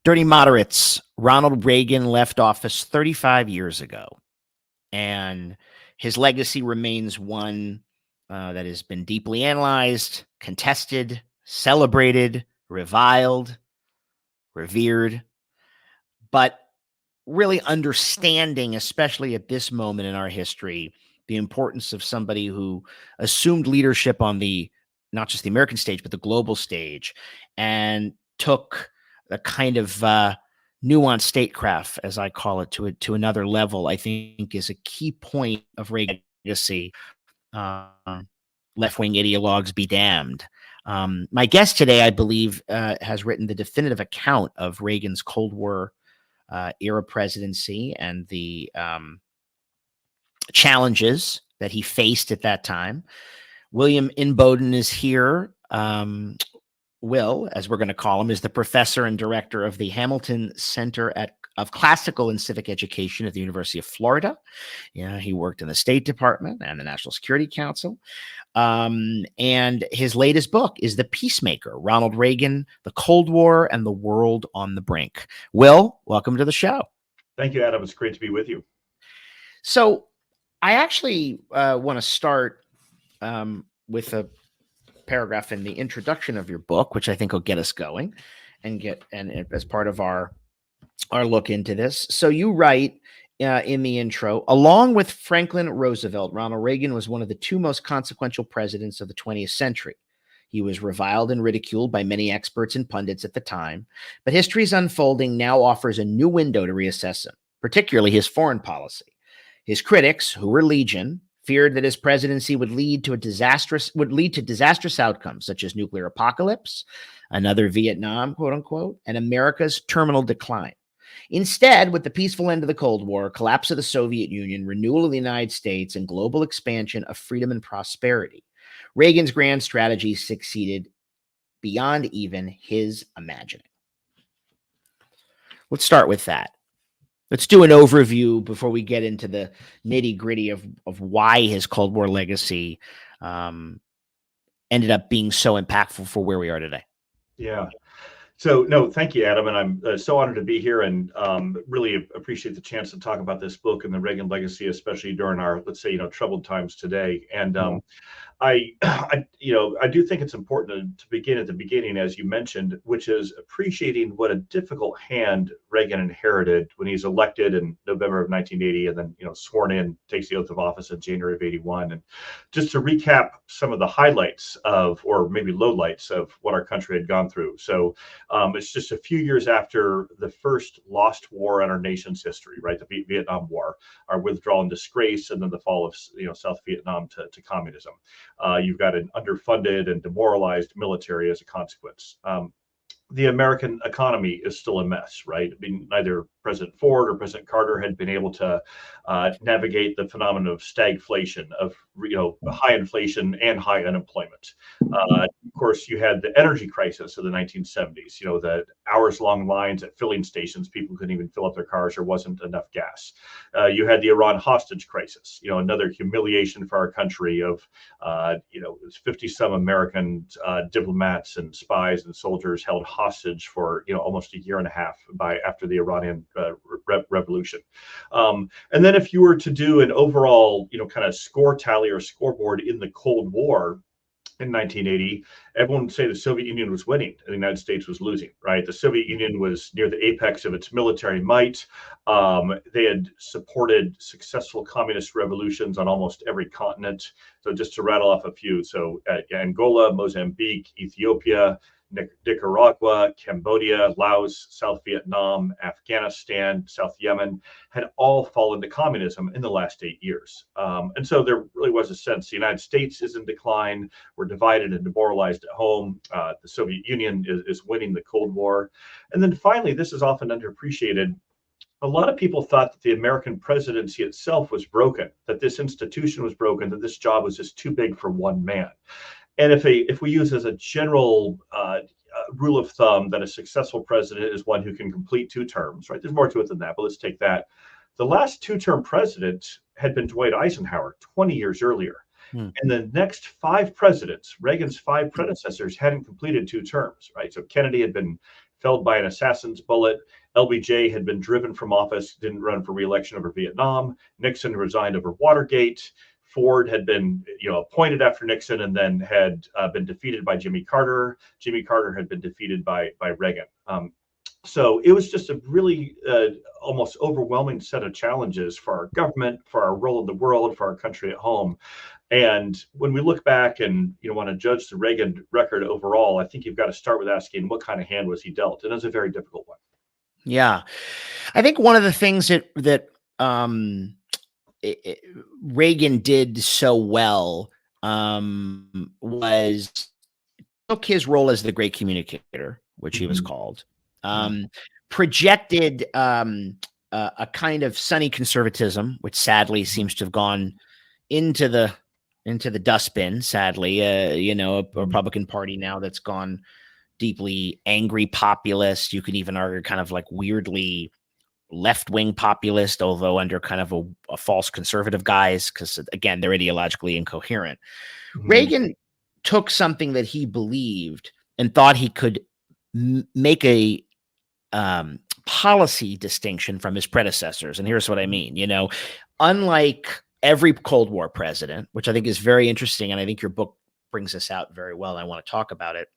Dirty Moderates. Ronald Reagan left office 35 years ago, and his legacy remains one that has been deeply analyzed, contested, celebrated, reviled, revered, but really understanding, especially at this moment in our history, the importance of somebody who assumed leadership on the not just the American stage, but the global stage, and took a kind of nuanced statecraft, as I call it, to another level, I think is a key point of Reagan's legacy. Left-wing ideologues be damned. My guest today, I believe, has written the definitive account of Reagan's Cold War era presidency and the challenges that he faced at that time. William Inboden is here. Will, as we're going to call him, is the professor and director of the Hamilton Center of Classical and Civic Education at the University of Florida. Yeah, he worked in the State Department and the National Security Council. And his latest book is The Peacemaker, Ronald Reagan, the Cold War, and the World on the Brink. Will, welcome to the show. Thank you, Adam. It's great to be with you. So I actually want to start with a paragraph in the introduction of your book, which I think will get us going and as part of our look into this. So you write in the intro, along with Franklin Roosevelt, Ronald Reagan was one of the two most consequential presidents of the 20th century. He was reviled and ridiculed by many experts and pundits at the time, but history's unfolding now offers a new window to reassess him, particularly his foreign policy. His critics, who were legion, feared that his presidency would lead to disastrous outcomes such as nuclear apocalypse, another Vietnam, quote unquote, and America's terminal decline. Instead, with the peaceful end of the Cold War, collapse of the Soviet Union, renewal of the United States, and global expansion of freedom and prosperity, Reagan's grand strategy succeeded beyond even his imagining. Let's start with that. Let's do an overview before we get into the nitty-gritty of why his Cold War legacy ended up being so impactful for where we are today. Yeah. So, no, thank you, Adam. And I'm so honored to be here and really appreciate the chance to talk about this book and the Reagan legacy, especially during our, let's say, troubled times today. And I do think it's important to begin at the beginning, as you mentioned, which is appreciating what a difficult hand Reagan inherited when he's elected in November of 1980 and then, sworn in, takes the oath of office in January of 81. And just to recap some of the highlights of, or maybe lowlights of what our country had gone through. So it's just a few years after the first lost war in our nation's history, right? The Vietnam War, our withdrawal and disgrace, and then the fall of, South Vietnam to communism. You've got an underfunded and demoralized military as a consequence. The American economy is still a mess, right? I mean, neither President Ford or President Carter had been able to navigate the phenomenon of stagflation, of high inflation and high unemployment. Of course, you had the energy crisis of the 1970s. The hours-long lines at filling stations, people couldn't even fill up their cars. There wasn't enough gas. You had the Iran hostage crisis. Another humiliation for our country of 50-some American diplomats and spies and soldiers held hostage for almost a year and a half after the Iranian revolution. And then if you were to do an overall kind of score tally or scoreboard in the Cold War in 1980, everyone would say the Soviet Union was winning and the United States was losing, right? The Soviet Union was near the apex of its military might. They had supported successful communist revolutions on almost every continent. So just to rattle off a few, so Angola, Mozambique, Ethiopia, Nicaragua, Cambodia, Laos, South Vietnam, Afghanistan, South Yemen had all fallen to communism in the last 8 years. And so there really was a sense the United States is in decline. We're divided and demoralized at home. The Soviet Union is winning the Cold War. And then finally, this is often underappreciated. A lot of people thought that the American presidency itself was broken, that this institution was broken, that this job was just too big for one man. And if we use as a general rule of thumb that a successful president is one who can complete 2 terms, right? There's more to it than that, but let's take that. The last 2-term president had been Dwight Eisenhower 20 years earlier. And the next 5 presidents, Reagan's 5 predecessors, hadn't completed 2 terms, right? So Kennedy had been felled by an assassin's bullet. LBJ had been driven from office, didn't run for re-election over Vietnam. Nixon resigned over Watergate. Ford had been, appointed after Nixon and then had been defeated by Jimmy Carter. Jimmy Carter had been defeated by Reagan. So it was just a really almost overwhelming set of challenges for our government, for our role in the world, for our country at home. And when we look back and want to judge the Reagan record overall, I think you've got to start with asking what kind of hand was he dealt, and it's a very difficult one. Yeah, I think one of the things that Reagan did so well was took his role as the great communicator, which he was called, projected a kind of sunny conservatism, which sadly seems to have gone into the dustbin. Sadly, a Republican Party now that's gone deeply angry populist. You could even argue kind of like weirdly left-wing populist, although under kind of a false conservative guise, because again, they're ideologically incoherent. Reagan took something that he believed and thought he could make a policy distinction from his predecessors. And here's what I mean. Unlike every Cold War president, which I think is very interesting, and I think your book brings this out very well, and I want to talk about it.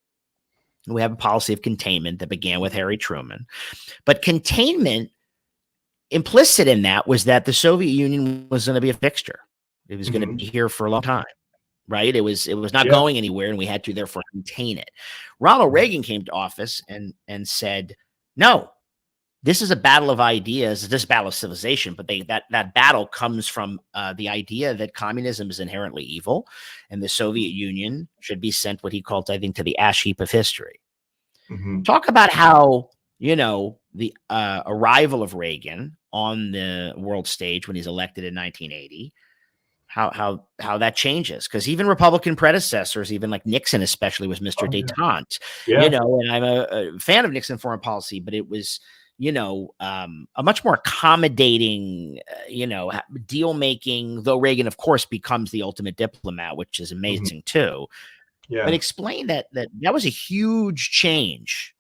We have a policy of containment that began with Harry Truman, but containment implicit in that was that the Soviet Union was going to be a fixture. It was going to be here for a long time, right? It was not going anywhere, and we had to therefore contain it. Ronald Reagan came to office and said, no, this is a battle of ideas, this battle of civilization, but that battle comes from the idea that communism is inherently evil, and the Soviet Union should be sent, what he called, I think, to the ash heap of history. Talk about how, the arrival of Reagan on the world stage when he's elected in 1980, how that changes, because even Republican predecessors, even like Nixon especially, was Mr. Détente. And I'm a fan of Nixon foreign policy, but it was a much more accommodating, deal making, though Reagan, of course, becomes the ultimate diplomat, which is amazing too. But explain that was a huge change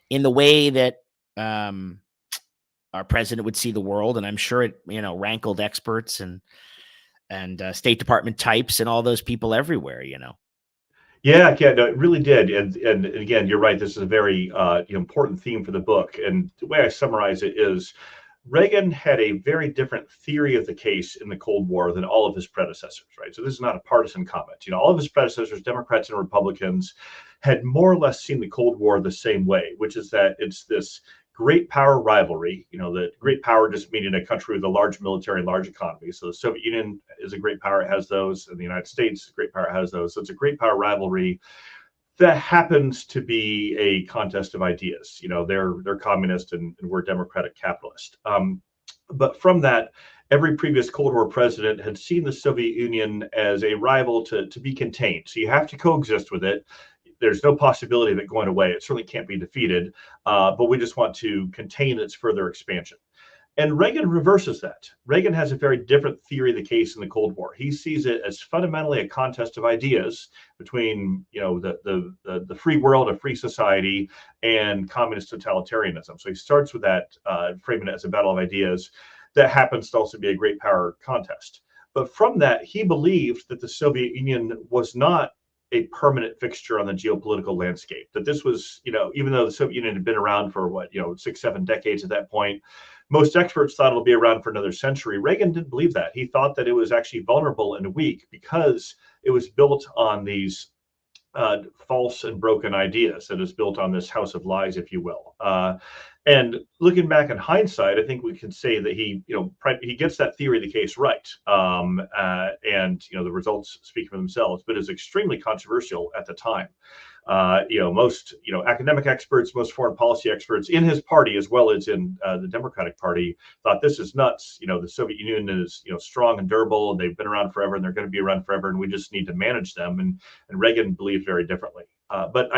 in the way that our president would see the world. And I'm sure it, rankled experts and State Department types and all those people everywhere, Yeah, no, it really did. And again, you're right. This is a very important theme for the book. And the way I summarize it is Reagan had a very different theory of the case in the Cold War than all of his predecessors, right? So this is not a partisan comment. All of his predecessors, Democrats and Republicans, had more or less seen the Cold War the same way, which is that it's this great power rivalry, that great power just meaning a country with a large military and large economy. So the Soviet Union is a great power, it has those, and the United States, a great power, has those. So it's a great power rivalry that happens to be a contest of ideas. They're communist and we're democratic capitalist. But from that, every previous Cold War president had seen the Soviet Union as a rival to be contained. So you have to coexist with it. There's no possibility of it going away. It certainly can't be defeated, but we just want to contain its further expansion. And Reagan reverses that. Reagan has a very different theory of the case in the Cold War. He sees it as fundamentally a contest of ideas between, the free world, a free society, and communist totalitarianism. So he starts with that, framing it as a battle of ideas that happens to also be a great power contest. But from that, he believed that the Soviet Union was not a permanent fixture on the geopolitical landscape. That this was, even though the Soviet Union had been around for 6-7 decades at that point, most experts thought it'll be around for another century. Reagan didn't believe that. He thought that it was actually vulnerable and weak because it was built on these false and broken ideas. That is built on this house of lies, if you will. And looking back in hindsight, I think we can say that he gets that theory of the case right. And the results speak for themselves, but it's extremely controversial at the time. Most academic experts, most foreign policy experts in his party, as well as in the Democratic Party, thought this is nuts. The Soviet Union is strong and durable, and they've been around forever, and they're going to be around forever, and we just need to manage them. And Reagan believed very differently. But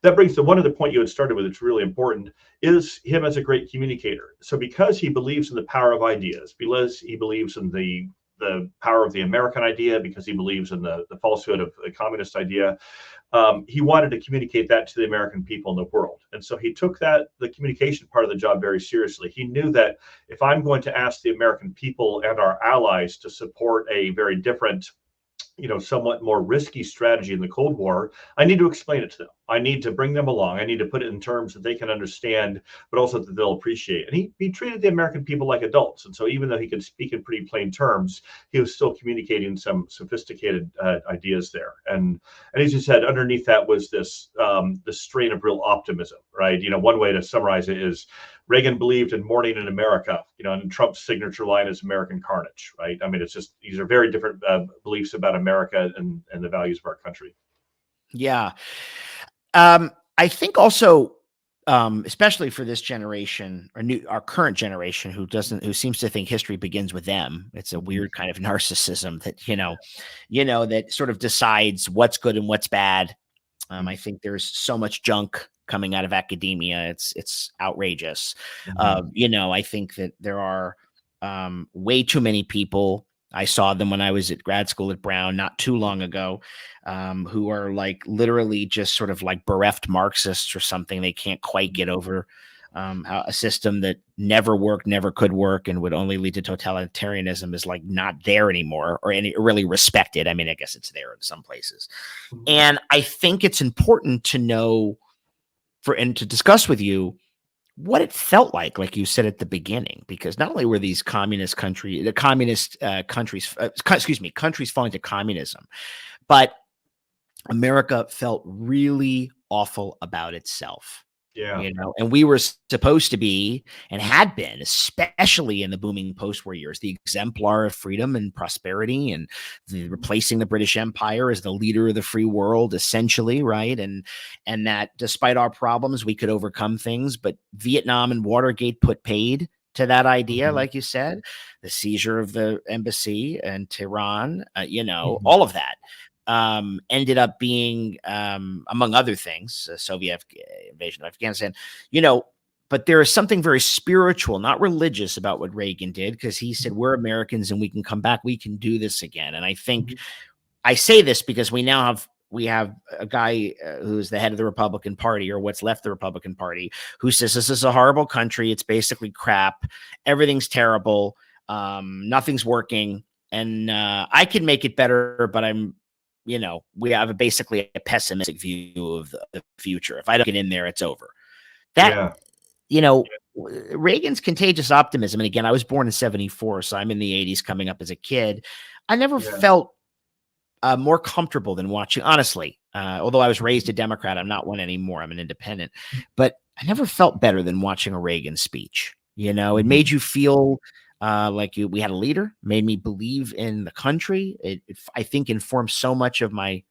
that brings to one other point you had started with, it's really important, is him as a great communicator. So because he believes in the power of ideas, because he believes in the the power of the American idea because he believes in the falsehood of the communist idea. He wanted to communicate that to the American people in the world. And so he took the communication part of the job very seriously. He knew that if I'm going to ask the American people and our allies to support a very different, somewhat more risky strategy in the Cold War, I need to explain it to them. I need to bring them along. I need to put it in terms that they can understand, but also that they'll appreciate. And he treated the American people like adults. And so even though he could speak in pretty plain terms, he was still communicating some sophisticated ideas there. And as you said, underneath that was this strain of real optimism, right? One way to summarize it is Reagan believed in morning in America, and Trump's signature line is American carnage, right? I mean, it's just, these are very different beliefs about America and the values of our country. Yeah. I think also, especially for this generation or our current generation who seems to think history begins with them. It's a weird kind of narcissism that, that sort of decides what's good and what's bad. I think there's so much junk coming out of academia. It's outrageous. I think that there are way too many people. I saw them when I was at grad school at Brown not too long ago, who are like literally just sort of like bereft Marxists or something. They can't quite get over how a system that never worked, never could work, and would only lead to totalitarianism is like not there anymore or any really respected. I mean, I guess it's there in some places. And I think it's important to know and to discuss with you what it felt like you said at the beginning, because not only were these countries falling to communism, but America felt really awful about itself. Yeah. And we were supposed to be and had been, especially in the booming post-war years, the exemplar of freedom and prosperity and replacing the British Empire as the leader of the free world, essentially, right? And that despite our problems, we could overcome things. But Vietnam and Watergate put paid to that idea, like you said, the seizure of the embassy and Tehran, all of that. Ended up being, among other things, Soviet invasion of Afghanistan, but there is something very spiritual, not religious, about what Reagan did, because he said, we're Americans and we can come back. We can do this again. And I think I say this because we have a guy who's the head of the Republican Party, or what's left the Republican Party, who says this is a horrible country. It's basically crap. Everything's terrible. Nothing's working. And I can make it better, but we have basically a pessimistic view of the future. If I don't get in there, it's over. Reagan's contagious optimism. And again, I was born in 1974, so I'm in the 1980s coming up as a kid. I never felt more comfortable than watching, honestly, although I was raised a Democrat, I'm not one anymore. I'm an independent, but I never felt better than watching a Reagan speech. It made you feel like we had a leader, made me believe in the country. It I think informed so much of my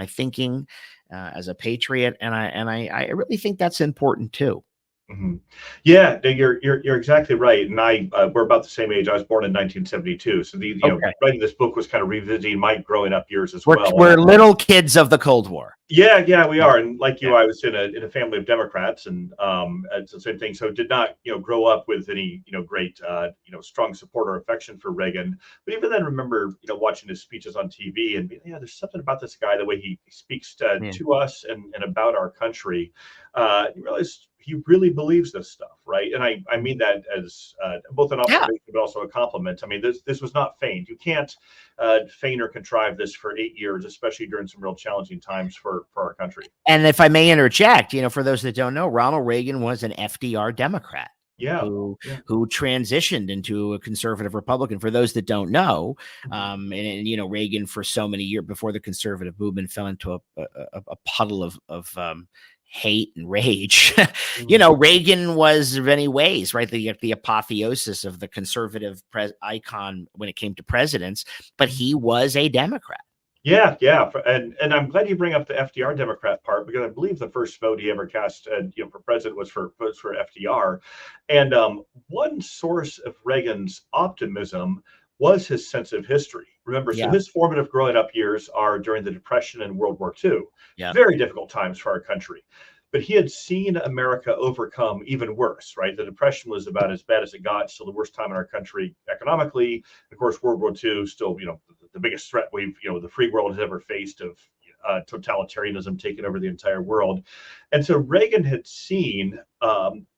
thinking as a patriot, and I really think that's important too. Yeah, you're exactly right, and we're about the same age. I was born in 1972, so writing this book was kind of revisiting my growing up years as well. We're little kids of the Cold War. Yeah, we are, and like you, I was in a family of Democrats, and it's the same thing. So did not grow up with any great strong support or affection for Reagan, but even then remember watching his speeches on TV and there's something about this guy, the way he speaks to us and about our country. You realize he really believes this stuff, right? And I mean that as both an observation, but also a compliment. I mean, this was not feigned. You can't feign or contrive this for 8 years, especially during some real challenging times for our country. And if I may interject, for those that don't know, Ronald Reagan was an FDR Democrat. Who transitioned into a conservative Republican. For those that don't know, and Reagan for so many years before the conservative movement fell into a puddle of hate and rage. Reagan was in many ways, right, the apotheosis of the conservative icon when it came to presidents, but he was a Democrat. Yeah, and I'm glad you bring up the FDR Democrat part, because I believe the first vote he ever cast, for president was for FDR, and one source of Reagan's optimism was his sense of history. Remember, so his formative growing up years are during the Depression and World War II. Very difficult times for our country. but he had seen America overcome even worse, right? The Depression was about as bad as it got, still the worst time in our country economically. Of course, World War II, still, the biggest threat the free world has ever faced of totalitarianism taking over the entire world. And so Reagan had seen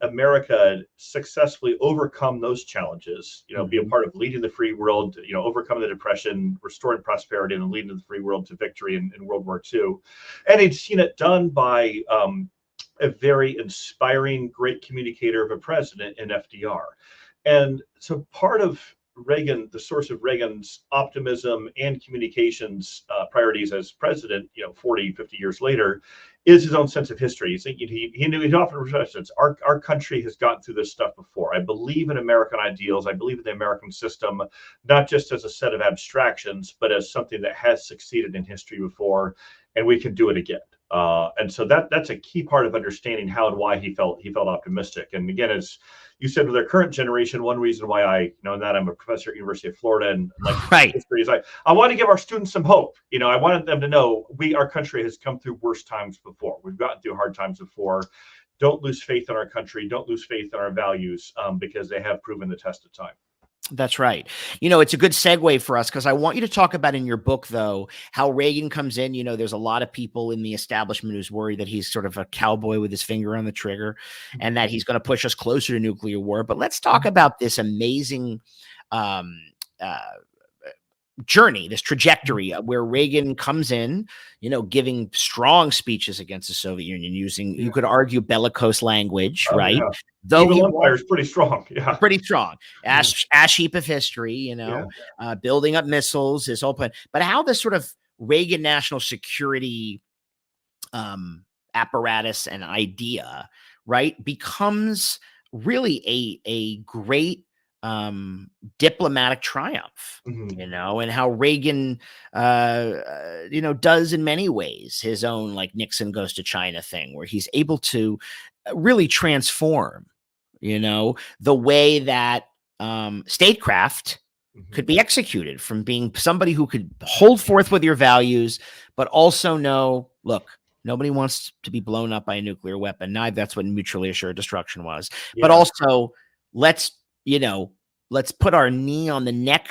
America successfully overcome those challenges, be a part of leading the free world, overcoming the Depression, restoring prosperity, and leading the free world to victory in World War II. And he'd seen it done by a very inspiring, great communicator of a president in FDR. And so part of Reagan, the source of Reagan's optimism and communications priorities as president, 40, 50 years later, is his own sense of history. He knew, he often refers to our country has gotten through this stuff before. I believe in American ideals. I believe in the American system, not just as a set of abstractions, but as something that has succeeded in history before, and we can do it again. And so that's a key part of understanding how and why he felt optimistic. And again, as you said, with our current generation, one reason why that I'm a professor at University of Florida and like history is I want to give our students some hope. I wanted them to know our country has come through worse times before. We've gotten through hard times before. Don't lose faith in our country. Don't lose faith in our values because they have proven the test of time. That's right. It's a good segue for us because I want you to talk about in your book, though, how Reagan comes in. There's a lot of people in the establishment who's worried that he's sort of a cowboy with his finger on the trigger and that he's going to push us closer to nuclear war. But let's talk about this amazing journey, this trajectory where Reagan comes in, giving strong speeches against the Soviet Union using, you could argue, bellicose language, right? Yeah. Though Evil empire is pretty strong. Yeah. Pretty strong. Ash heap of history, building up missiles, his whole plan. But how the sort of Reagan national security apparatus and idea, right, becomes really a great diplomatic triumph, and how Reagan, does in many ways his own like Nixon goes to China thing, where he's able to really transform, the way that statecraft could be executed, from being somebody who could hold forth with your values, but also know, look, nobody wants to be blown up by a nuclear weapon. That's what mutually assured destruction was. Yeah. But also let's put our knee on the neck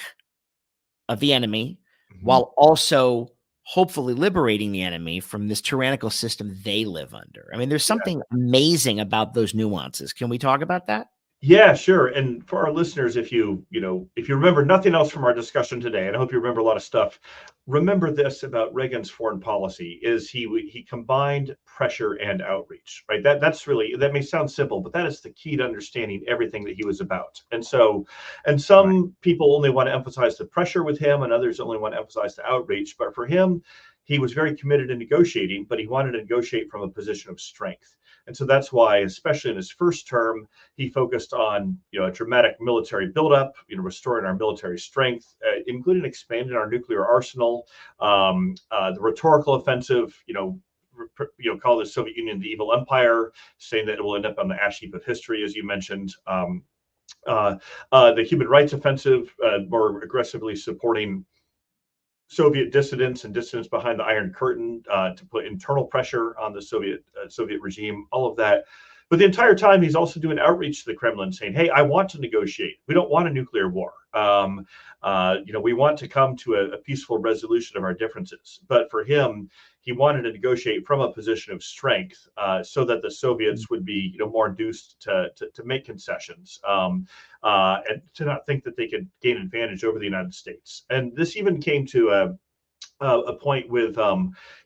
of the enemy while also hopefully liberating the enemy from this tyrannical system they live under. I mean, there's something amazing about those nuances. Can we talk about that? Yeah, sure. And for our listeners, if you remember nothing else from our discussion today, and I hope you remember a lot of stuff, remember this about Reagan's foreign policy is he combined pressure and outreach, right? That may sound simple, but that is the key to understanding everything that he was about. And some people only want to emphasize the pressure with him, and others only want to emphasize the outreach. But for him, he was very committed to negotiating, but he wanted to negotiate from a position of strength. And so that's why, especially in his first term, he focused on a dramatic military buildup, restoring our military strength, including expanding our nuclear arsenal, the rhetorical offensive, call the Soviet Union the evil empire, saying that it will end up on the ash heap of history, as you mentioned. The human rights offensive, more aggressively supporting Soviet dissidents and dissidents behind the Iron Curtain to put internal pressure on the Soviet regime, all of that. But the entire time, he's also doing outreach to the Kremlin saying, hey, I want to negotiate. We don't want a nuclear war. We want to come to a peaceful resolution of our differences. But for him, he wanted to negotiate from a position of strength so that the Soviets would be more induced to make concessions and to not think that they could gain advantage over the United States. And this even came to a point with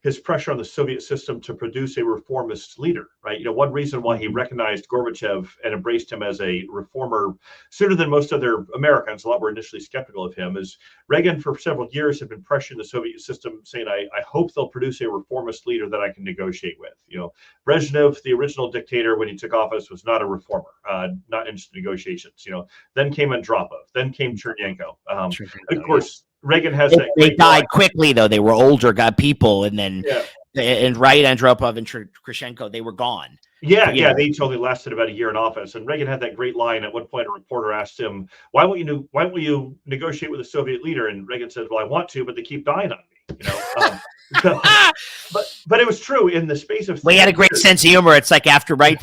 his pressure on the Soviet system to produce a reformist leader, right? One reason why he recognized Gorbachev and embraced him as a reformer sooner than most other Americans, a lot were initially skeptical of him, is Reagan for several years had been pressuring the Soviet system saying, I hope they'll produce a reformist leader that I can negotiate with. Brezhnev, the original dictator, when he took office, was not a reformer, not interested in negotiations. Then came Andropov, then came Chernenko. Of course, Reagan has that. They died quickly, though. They were older people, and then Andropov and Khrushchenko, they were gone. Yeah, they each only lasted about a year in office. And Reagan had that great line at one point. A reporter asked him, "Why won't you negotiate with a Soviet leader?" And Reagan said, "Well, I want to, but they keep dying on me." You know, so, but it was true in the space of. Well, he had a great sense of humor. It's like after I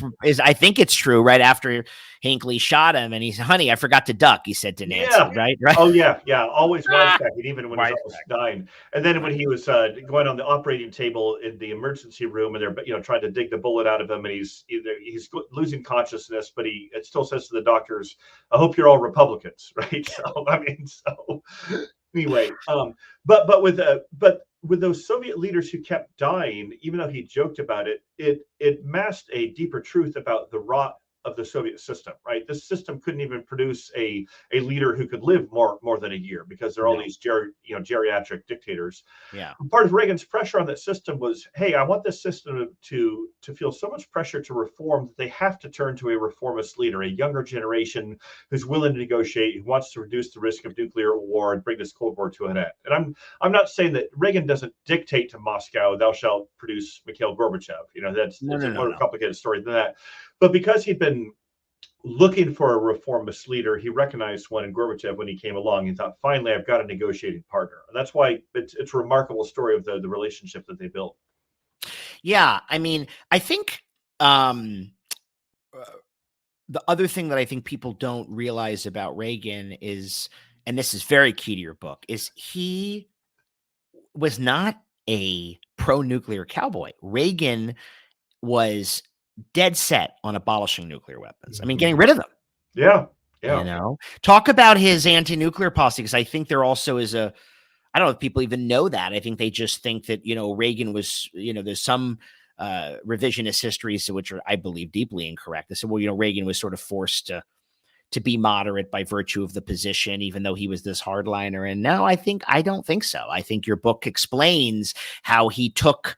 think it's true. Right after Hinckley shot him, and he's, "Honey, I forgot to duck," he said to Nancy. Yeah. Right. Oh yeah, yeah. Always wisecracking, even when he's almost dying. And then when he was going on the operating table in the emergency room, and they're trying to dig the bullet out of him, and he's losing consciousness, but it still says to the doctors, "I hope you're all Republicans," right? So I mean, so anyway, but with those Soviet leaders who kept dying, even though he joked about it, it masked a deeper truth about the rot of the Soviet system, right? This system couldn't even produce a leader who could live more than a year, because there are all these geriatric dictators. Yeah. Part of Reagan's pressure on that system was, hey, I want this system to feel so much pressure to reform that they have to turn to a reformist leader, a younger generation who's willing to negotiate, who wants to reduce the risk of nuclear war and bring this Cold War to an end. And I'm not saying that Reagan doesn't dictate to Moscow, "Thou shalt produce Mikhail Gorbachev." That's a more complicated story than that. But because he'd been looking for a reformist leader, he recognized one in Gorbachev when he came along. He thought, finally, I've got a negotiating partner. And that's why it's a remarkable story of the relationship that they built. Yeah. I mean, I think the other thing that I think people don't realize about Reagan is, and this is very key to your book, is he was not a pro-nuclear cowboy. Reagan was dead set on abolishing nuclear weapons. I mean, getting rid of them. Yeah. Talk about his anti-nuclear policy, because I think there also is I don't know if people even know that. I think they just think that, Reagan was, there's some revisionist histories which are, I believe, deeply incorrect. They said, well, Reagan was sort of forced to be moderate by virtue of the position, even though he was this hardliner. And no, I don't think so. I think your book explains how he took,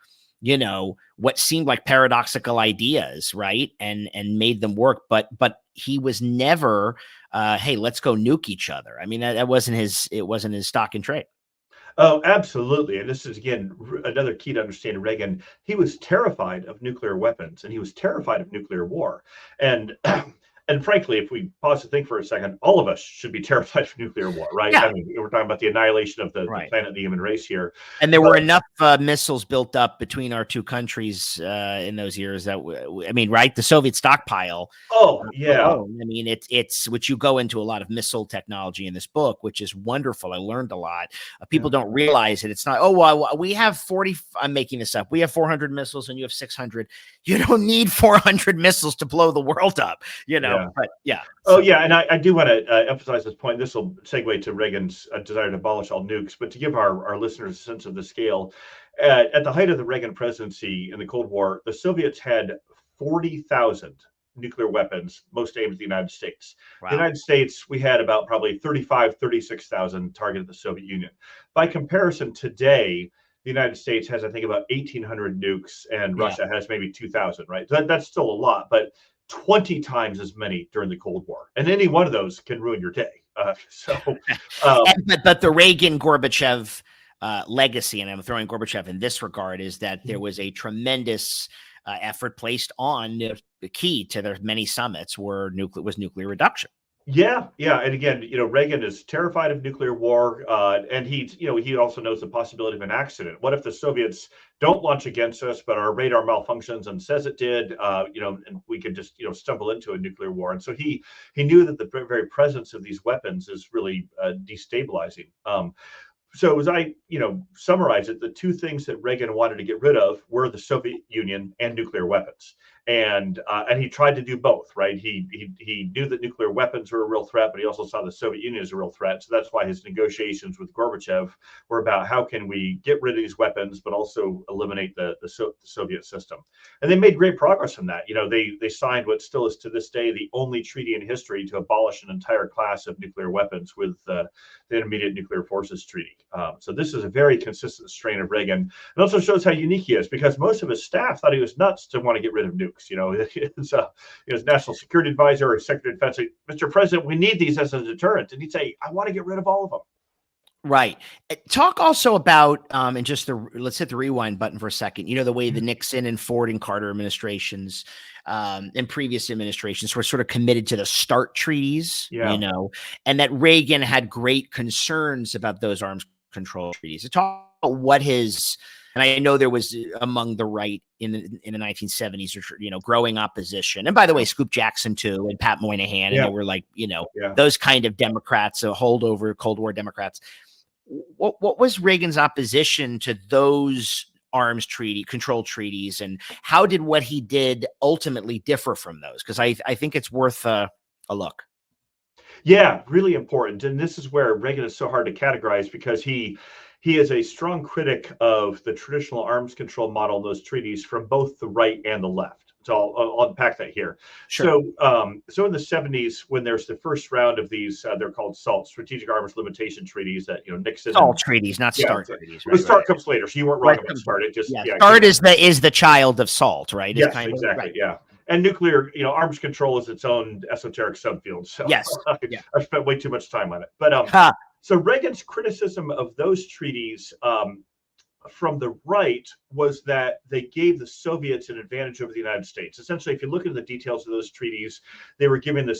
what seemed like paradoxical ideas, right, and made them work. But he was never, hey, let's go nuke each other. I mean, that wasn't his stock and trade. Oh, absolutely. And this is, again, another key to understanding Reagan. He was terrified of nuclear weapons, and he was terrified of nuclear war. And and frankly, if we pause to think for a second, all of us should be terrified of nuclear war, right? Yeah. I mean, we're talking about the annihilation of the planet and the human race here. And there were enough missiles built up between our two countries in those years that, right? The Soviet stockpile. Oh, yeah. I mean, it's which you go into a lot of missile technology in this book, which is wonderful. I learned a lot. People don't realize it. It's not, we have 40. I'm making this up. We have 400 missiles and you have 600. You don't need 400 missiles to blow the world up, But yeah. Oh, yeah. And I do want to emphasize this point. This will segue to Reagan's desire to abolish all nukes. But to give our listeners a sense of the scale, at the height of the Reagan presidency in the Cold War, the Soviets had 40,000 nuclear weapons, most aimed at the United States. Wow. The United States, we had about probably 36,000 targeted at the Soviet Union. By comparison, today, the United States has, I think, about 1,800 nukes, and Russia has maybe 2,000, right? So that's still a lot, but 20 times as many during the Cold War. And any one of those can ruin your day. But the Reagan-Gorbachev legacy, and I'm throwing Gorbachev in this regard, is that there was a tremendous effort placed on the key to their many summits was nuclear reduction. Yeah. And again, Reagan is terrified of nuclear war, and he also knows the possibility of an accident. What if the Soviets don't launch against us, but our radar malfunctions and says it did, and we could just, stumble into a nuclear war. And so he knew that the very presence of these weapons is really destabilizing. So as I, summarize it, the two things that Reagan wanted to get rid of were the Soviet Union and nuclear weapons. And he tried to do both, right? He knew that nuclear weapons were a real threat, but he also saw the Soviet Union as a real threat. So that's why his negotiations with Gorbachev were about how can we get rid of these weapons, but also eliminate the Soviet system. And they made great progress on that. They signed what still is to this day the only treaty in history to abolish an entire class of nuclear weapons with the Intermediate Nuclear Forces Treaty. So this is a very consistent strain of Reagan. It also shows how unique he is, because most of his staff thought he was nuts to want to get rid of nukes. His national security advisor or secretary of defense said, "Mr. President, we need these as a deterrent." And he'd say, "I want to get rid of all of them." Right. Talk also about, and just let's hit the rewind button for a second. The way the Nixon and Ford and Carter administrations and previous administrations were sort of committed to the START treaties, and that Reagan had great concerns about those arms control treaties. Talk what his, and I know there was among the right in the 1970s, growing opposition. And by the way, Scoop Jackson too, and Pat Moynihan, and they were like, those kind of Democrats, holdover Cold War Democrats. What was Reagan's opposition to those arms control treaties, and how did what he did ultimately differ from those? Because I think it's worth a look. Yeah, really important. And this is where Reagan is so hard to categorize, because he is a strong critic of the traditional arms control model in those treaties from both the right and the left. So I'll unpack that here. Sure. So in the 70s, when there's the first round of these, they're called SALT, Strategic Arms Limitation Treaties, that Nixon. SALT treaties, not START treaties. Right, the START comes later, so you weren't wrong about START. It just START is the child of SALT, right? Yes, exactly. Right. Yeah. And nuclear, arms control is its own esoteric subfield. So yes, I've spent way too much time on it. But so Reagan's criticism of those treaties from the right was that they gave the Soviets an advantage over the United States. Essentially, if you look at the details of those treaties, they were allowing the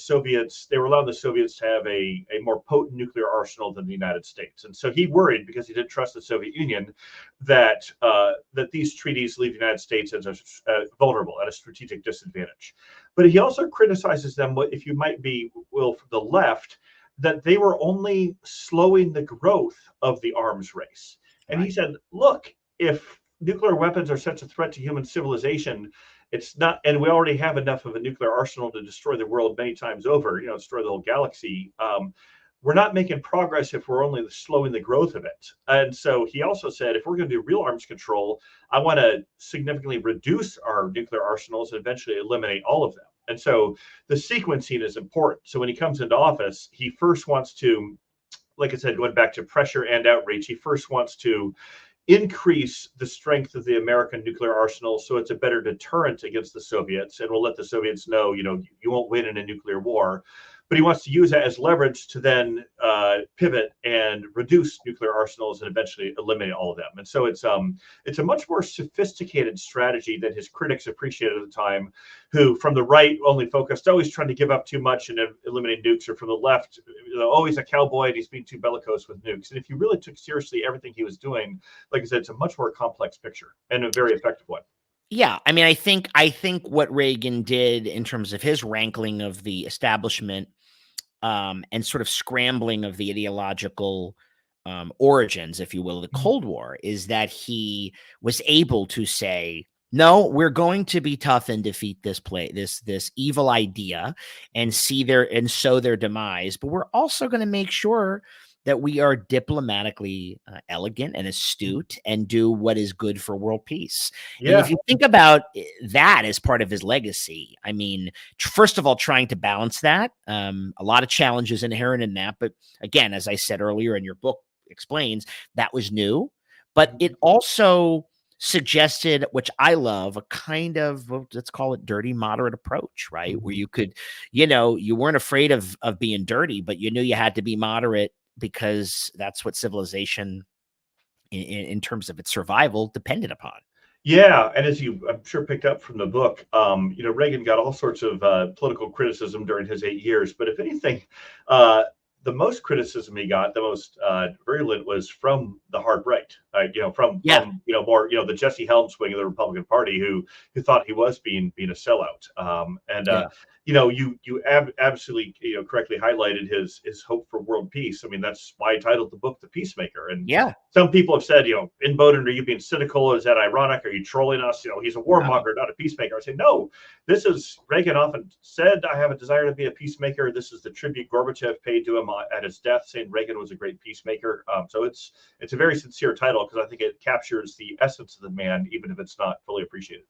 Soviets to have a more potent nuclear arsenal than the United States. And so he worried, because he didn't trust the Soviet Union, that these treaties leave the United States as vulnerable, at a strategic disadvantage. But he also criticizes them, if you might be, from the left, that they were only slowing the growth of the arms race. And he said, look, if nuclear weapons are such a threat to human civilization, it's not, and we already have enough of a nuclear arsenal to destroy the world many times over, destroy the whole galaxy. We're not making progress if we're only slowing the growth of it. And so he also said, if we're going to do real arms control, I want to significantly reduce our nuclear arsenals and eventually eliminate all of them. And so the sequencing is important. So when he comes into office, he first wants to, like I said, going back to pressure and outreach, he first wants to increase the strength of the American nuclear arsenal so it's a better deterrent against the Soviets, and will let the Soviets know, you won't win in a nuclear war. But he wants to use that as leverage to then pivot and reduce nuclear arsenals and eventually eliminate all of them. And so it's a much more sophisticated strategy than his critics appreciated at the time, who from the right only focused always trying to give up too much and eliminate nukes, or from the left, always a cowboy and he's being too bellicose with nukes. And if you really took seriously everything he was doing, like I said, it's a much more complex picture and a very effective one. Yeah, I mean, I think what Reagan did in terms of his rankling of the establishment, and sort of scrambling of the ideological origins, if you will, of the Cold War, is that he was able to say, no, we're going to be tough and defeat this evil idea and sow their demise, but we're also going to make sure that we are diplomatically elegant and astute and do what is good for world peace. Yeah. And if you think about that as part of his legacy, I mean, first of all, trying to balance that, a lot of challenges inherent in that. But again, as I said earlier, and your book explains, that was new, but it also suggested, which I love, a kind of, let's call it dirty, moderate approach, right? Mm-hmm. Where you could, you weren't afraid of being dirty, but you knew you had to be moderate, because that's what civilization in terms of its survival depended upon. Yeah. And as you, I'm sure, picked up from the book, Reagan got all sorts of political criticism during his 8 years. But if anything, the most criticism he got, the most virulent, was from the hard right, from more, the Jesse Helms wing of the Republican Party, who thought he was being a sellout. You absolutely, correctly highlighted his hope for world peace. I mean, that's why I titled the book "The Peacemaker." And some people have said, Inboden, are you being cynical? Is that ironic? Are you trolling us? He's a warmonger, not a peacemaker. I say, no, this is, Reagan often said, I have a desire to be a peacemaker. This is the tribute Gorbachev paid to him at his death, saying Reagan was a great peacemaker. So it's a very sincere title, because I think it captures the essence of the man, even if it's not fully appreciated.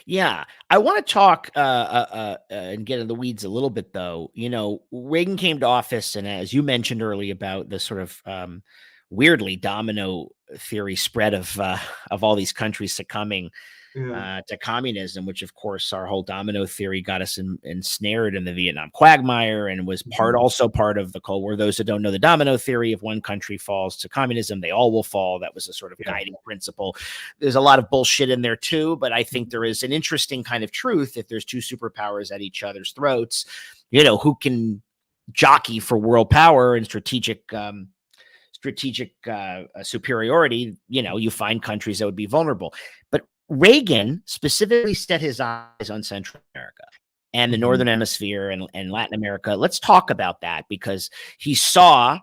Yeah, I want to talk and get in the weeds a little bit, though. Reagan came to office, and as you mentioned earlier about the sort of weirdly domino theory spread of all these countries succumbing to communism, which of course our whole domino theory got us ensnared in the Vietnam quagmire, and was also part of the Cold War. Those that don't know the domino theory, if one country falls to communism, they all will fall. That was a sort of guiding principle. There's a lot of bullshit in there too, but I think there is an interesting kind of truth. If there's two superpowers at each other's throats, who can jockey for world power and strategic strategic superiority, you find countries that would be vulnerable. But Reagan specifically set his eyes on Central America and the Northern Hemisphere and Latin America. Let's talk about that, because he saw,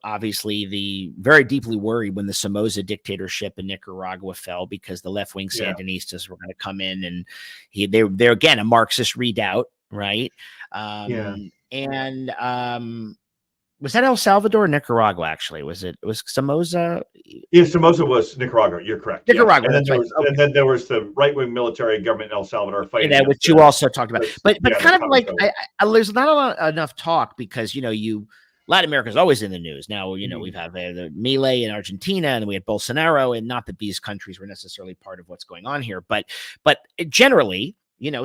obviously the very deeply worried when the Somoza dictatorship in Nicaragua fell, because the left-wing Sandinistas were going to come in, and they're again a Marxist redoubt, right? Was that El Salvador or Nicaragua? Actually, was Somoza? Yeah, Somoza was Nicaragua. You're correct. Nicaragua. And then there was the right-wing military government in El Salvador fighting. That, which you also talked about. But kind of like there's not enough talk, because Latin America is always in the news now. We've had the Milei in Argentina, and we had Bolsonaro, and not that these countries were necessarily part of what's going on here, but generally,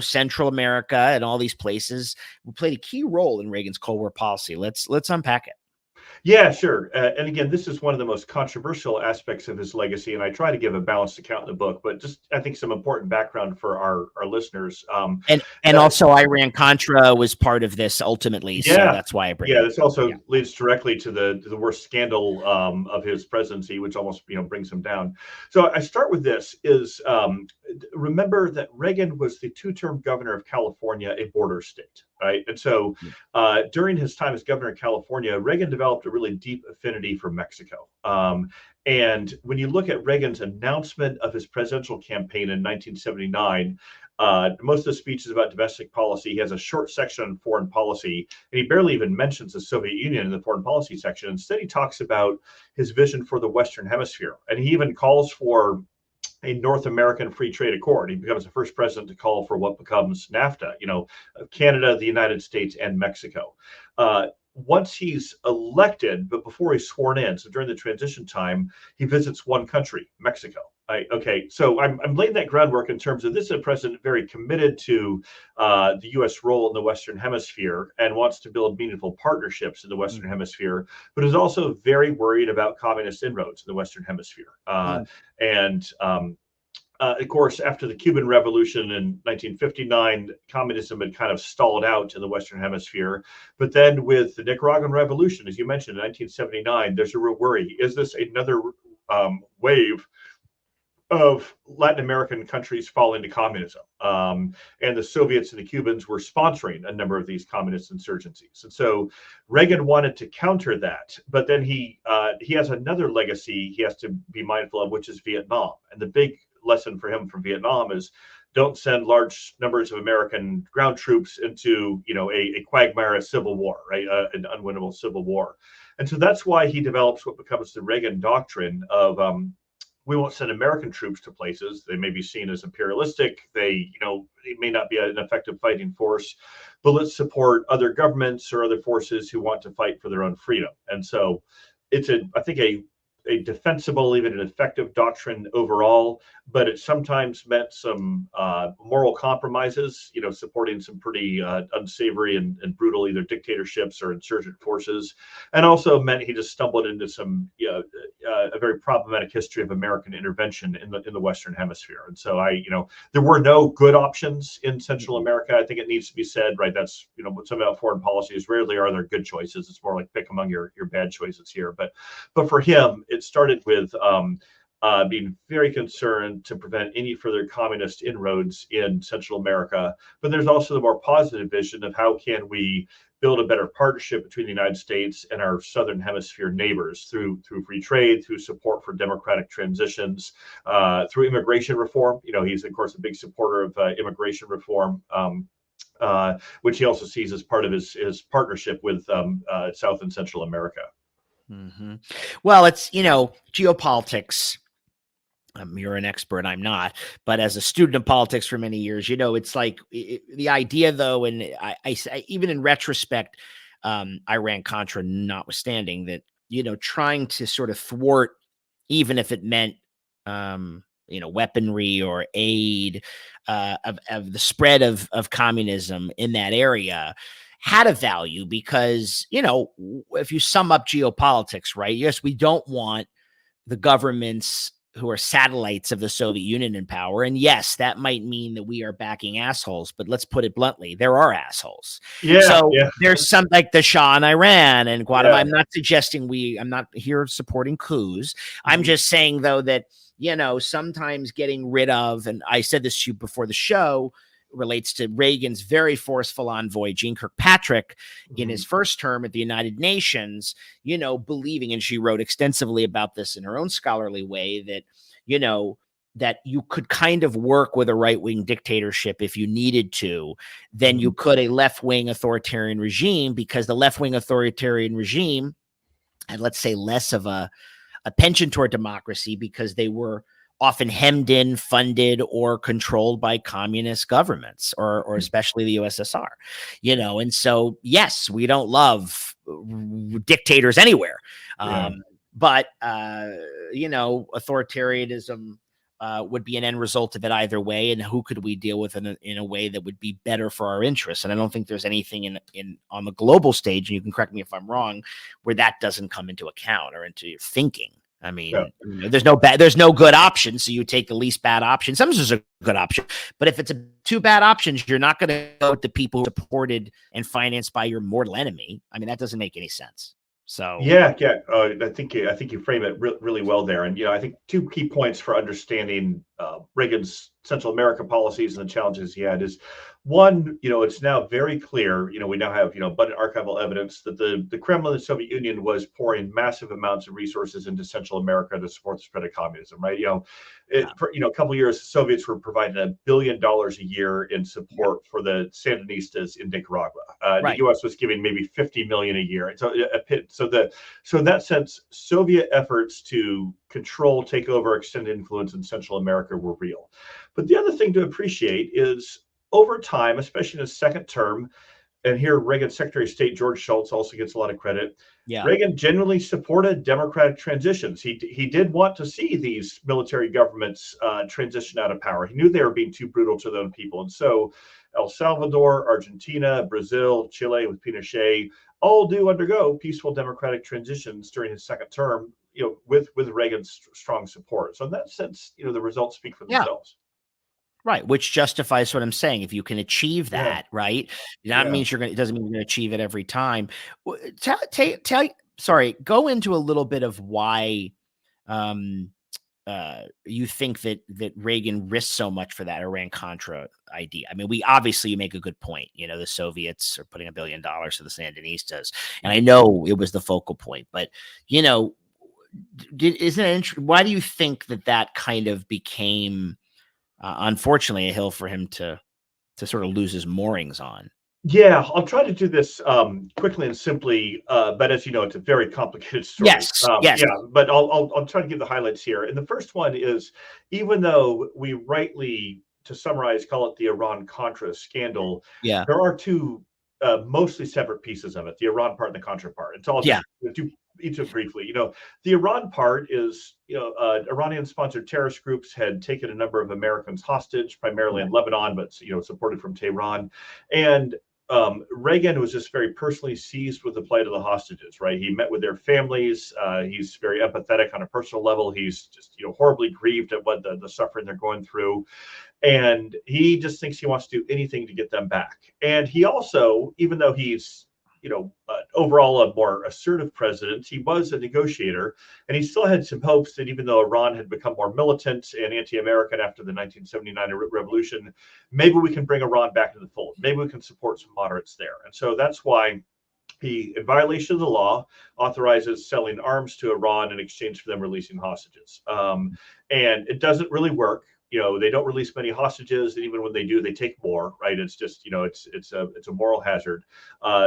Central America and all these places played a key role in Reagan's Cold War policy. Let's unpack it. Yeah, sure. And again, this is one of the most controversial aspects of his legacy, and I try to give a balanced account in the book, but just I think some important background for our listeners. And also Iran Contra was part of this ultimately, so that's why I bring it up. This also leads directly to the worst scandal of his presidency, which almost brings him down. So I start with this: is remember that Reagan was the two-term governor of California, a border state, right? And so during his time as governor of California, Reagan developed a really deep affinity for Mexico. And when you look at Reagan's announcement of his presidential campaign in 1979, most of the speech is about domestic policy. He has a short section on foreign policy, and he barely even mentions the Soviet Union in the foreign policy section. Instead, he talks about his vision for the Western Hemisphere, and he even calls for a North American free trade accord. He becomes the first president to call for what becomes NAFTA, Canada, the United States, and Mexico. Once he's elected, but before he's sworn in, so during the transition time, he visits one country, Mexico. Okay, so I'm laying that groundwork in terms of this is a president very committed to the U.S. role in the Western Hemisphere and wants to build meaningful partnerships in the Western Hemisphere, but is also very worried about communist inroads in the Western Hemisphere. Of course, after the Cuban Revolution in 1959, communism had kind of stalled out in the Western Hemisphere. But then with the Nicaraguan Revolution, as you mentioned, in 1979, there's a real worry. Is this another wave of Latin American countries falling to communism? And the Soviets and the Cubans were sponsoring a number of these communist insurgencies. And so Reagan wanted to counter that. But then he has another legacy he has to be mindful of, which is Vietnam. And the big lesson for him from Vietnam is don't send large numbers of American ground troops into a quagmire of civil war, right? An unwinnable civil war. And so that's why he develops what becomes the Reagan doctrine of we won't send American troops to places. They may be seen as imperialistic. It may not be an effective fighting force, but let's support other governments or other forces who want to fight for their own freedom. And so it's I think a defensible, even an effective doctrine overall, but it sometimes meant some moral compromises, supporting some pretty unsavory and brutal either dictatorships or insurgent forces, and also meant he just stumbled into some a very problematic history of American intervention in the Western Hemisphere. And so there were no good options in Central America. I think it needs to be said, right? That's what's about foreign policy is rarely are there good choices. It's more like pick among your bad choices here. But for him, it started with being very concerned to prevent any further communist inroads in Central America. But there's also the more positive vision of how can we build a better partnership between the United States and our Southern Hemisphere neighbors through free trade, through support for democratic transitions, through immigration reform. He's, of course, a big supporter of immigration reform, which he also sees as part of his partnership with South and Central America. Well, it's, geopolitics. You're an expert, I'm not, but as a student of politics for many years, it's like the idea, though, and I even in retrospect, Iran Contra notwithstanding, that trying to sort of thwart, even if it meant weaponry or aid of the spread of communism in that area, had a value because if you sum up geopolitics, right? Yes, we don't want the governments who are satellites of the Soviet Union in power. And yes, that might mean that we are backing assholes, but let's put it bluntly, there are assholes. Yeah, So yeah, there's some like the Shah in Iran and Guatemala. yeah. I'm not suggesting I'm not here supporting coups. I'm Mhm. just saying though that, sometimes getting rid of, and I said this to you before the show, relates to Reagan's very forceful envoy, Jeane Kirkpatrick, in his first term at the United Nations, believing, and she wrote extensively about this in her own scholarly way, that, that you could kind of work with a right-wing dictatorship if you needed to, then you could a left-wing authoritarian regime, because the left-wing authoritarian regime had, let's say, less of a penchant toward democracy because they were often hemmed in, funded, or controlled by communist governments, or especially the USSR, and so, yes, we don't love dictators anywhere. Yeah. But, authoritarianism would be an end result of it either way. And who could we deal with in a way that would be better for our interests? And I don't think there's anything in on the global stage, and you can correct me if I'm wrong, where that doesn't come into account or into your thinking. I mean, there's no good option. So you take the least bad option. Sometimes there's a good option, but if it's two bad options, you're not going to go with the people who are supported and financed by your mortal enemy. I mean, that doesn't make any sense. So yeah. I think you frame it really well there. And I think two key points for understanding Reagan's Central America policies and the challenges he had is, one, it's now very clear, we now have, abundant archival evidence that the Kremlin and the Soviet Union was pouring massive amounts of resources into Central America to support the spread of communism, right? For a couple of years, the Soviets were providing $1 billion a year in support for the Sandinistas in Nicaragua. The U.S. was giving maybe $50 million a year. So in that sense, Soviet efforts to control, take over, extend influence in Central America were real. But the other thing to appreciate is, over time, especially in his second term, and here Reagan's Secretary of State George Shultz also gets a lot of credit. Yeah. Reagan generally supported democratic transitions. He did want to see these military governments transition out of power. He knew they were being too brutal to their own people. And so El Salvador, Argentina, Brazil, Chile with Pinochet all do undergo peaceful democratic transitions during his second term, with Reagan's strong support. So in that sense, the results speak for themselves. Right, which justifies what I'm saying. If you can achieve that, right, that means it doesn't mean you're going to achieve it every time. Go into a little bit of why you think that Reagan risked so much for that Iran-Contra idea. I mean, you make a good point. The Soviets are putting $1 billion to the Sandinistas, and I know it was the focal point, but why do you think that kind of became, unfortunately, a hill for him to sort of lose his moorings on? Yeah, I'll try to do this quickly and simply, but as you know, it's a very complicated story. Yes. Yeah, but I'll try to give the highlights here. And the first one is, even though we rightly, to summarize, call it the Iran-Contra scandal, there are two mostly separate pieces of it: the Iran part and the Contra part. And so I'll just do each of briefly. The Iran part is, Iranian-sponsored terrorist groups had taken a number of Americans hostage, primarily in Lebanon, but supported from Tehran. And Reagan was just very personally seized with the plight of the hostages, right? He met with their families. He's very empathetic on a personal level. He's just, horribly grieved at what the suffering they're going through. And he just thinks he wants to do anything to get them back. And he also, even though he's, overall a more assertive president, he was a negotiator, and he still had some hopes that even though Iran had become more militant and anti-American after the 1979 revolution, maybe we can bring Iran back into the fold. Maybe we can support some moderates there. And so that's why he, in violation of the law, authorizes selling arms to Iran in exchange for them releasing hostages. And it doesn't really work. They don't release many hostages, and even when they do, they take more. Right? It's just, it's a moral hazard.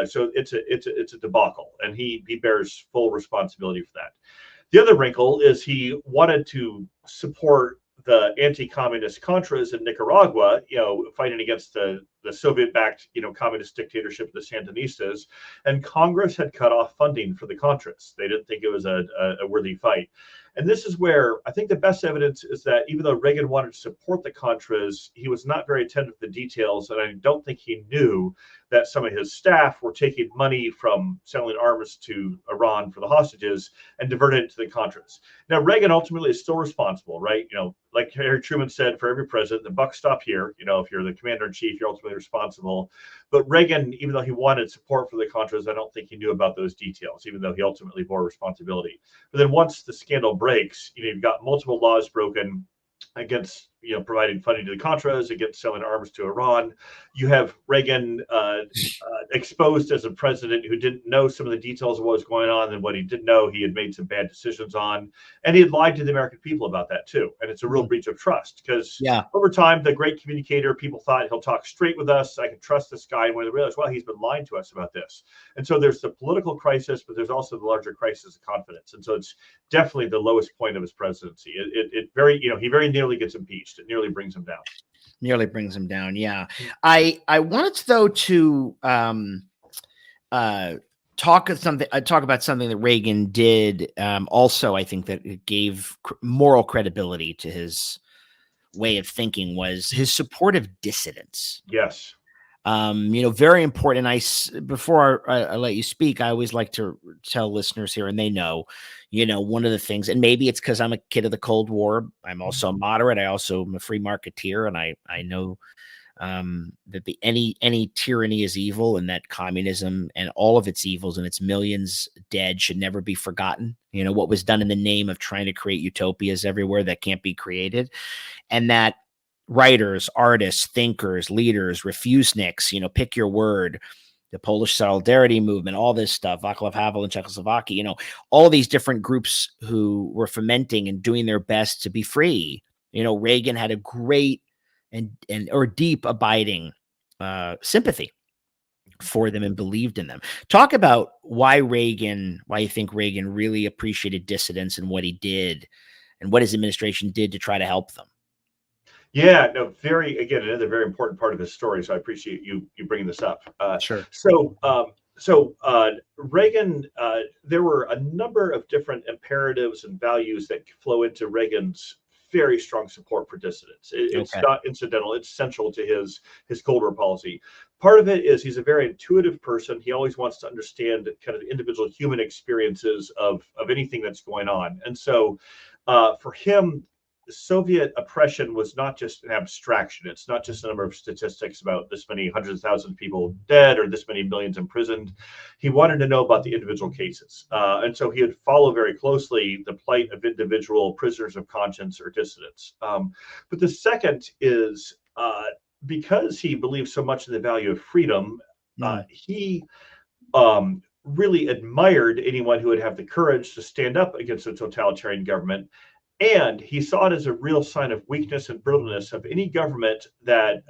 So it's a debacle, and he bears full responsibility for that. The other wrinkle is he wanted to support the anti-communist Contras in Nicaragua, fighting against the the Soviet-backed, communist dictatorship of the Sandinistas, and Congress had cut off funding for the Contras. They didn't think it was a worthy fight. And this is where I think the best evidence is that even though Reagan wanted to support the Contras, he was not very attentive to the details, and I don't think he knew that some of his staff were taking money from selling arms to Iran for the hostages and diverted it to the Contras. Now, Reagan ultimately is still responsible, right? Like Harry Truman said, for every president, the buck stop here. If you're the commander in chief, you're ultimately responsible. But Reagan, even though he wanted support for the Contras, I don't think he knew about those details, even though he ultimately bore responsibility. But then once the scandal breaks, you've got multiple laws broken against providing funding to the Contras, against selling arms to Iran. You have Reagan exposed as a president who didn't know some of the details of what was going on, and what he did know, he had made some bad decisions on, and he had lied to the American people about that too. And it's a real breach of trust, because over time, the great communicator, people thought he'll talk straight with us, I can trust this guy, and when they realized, well, he's been lying to us about this. And so there's the political crisis, but there's also the larger crisis of confidence. And so it's definitely the lowest point of his presidency. He very nearly gets impeached. It nearly brings him down. Nearly brings him down. Yeah. I wanted though to talk about something that Reagan did. Also, I think that it gave moral credibility to his way of thinking, was his support of dissidents. Yes. Very important. Before I let you speak, I always like to tell listeners here, and they know, one of the things, and maybe it's because I'm a kid of the Cold War. I'm also a moderate. I also am a free marketeer, and I know that any tyranny is evil, and that communism and all of its evils and its millions dead should never be forgotten. What was done in the name of trying to create utopias everywhere that can't be created, and that writers, artists, thinkers, leaders, refuseniks, pick your word, the Polish Solidarity Movement, all this stuff, Václav Havel in Czechoslovakia, all these different groups who were fomenting and doing their best to be free. Reagan had a great or deep abiding sympathy for them and believed in them. Talk about why you think Reagan really appreciated dissidents and what he did and what his administration did to try to help them. Yeah, no, another very important part of his story. So I appreciate you bringing this up. Sure. So Reagan, there were a number of different imperatives and values that flow into Reagan's very strong support for dissidents. It's not incidental. It's central to his Cold War policy. Part of it is he's a very intuitive person. He always wants to understand kind of the individual human experiences of anything that's going on. And so for him, Soviet oppression was not just an abstraction. It's not just a number of statistics about this many hundreds of thousands of people dead or this many millions imprisoned. He wanted to know about the individual cases. And so he would follow very closely the plight of individual prisoners of conscience or dissidents. But the second is because he believed so much in the value of freedom, he really admired anyone who would have the courage to stand up against a totalitarian government. And he saw it as a real sign of weakness and brittleness of any government that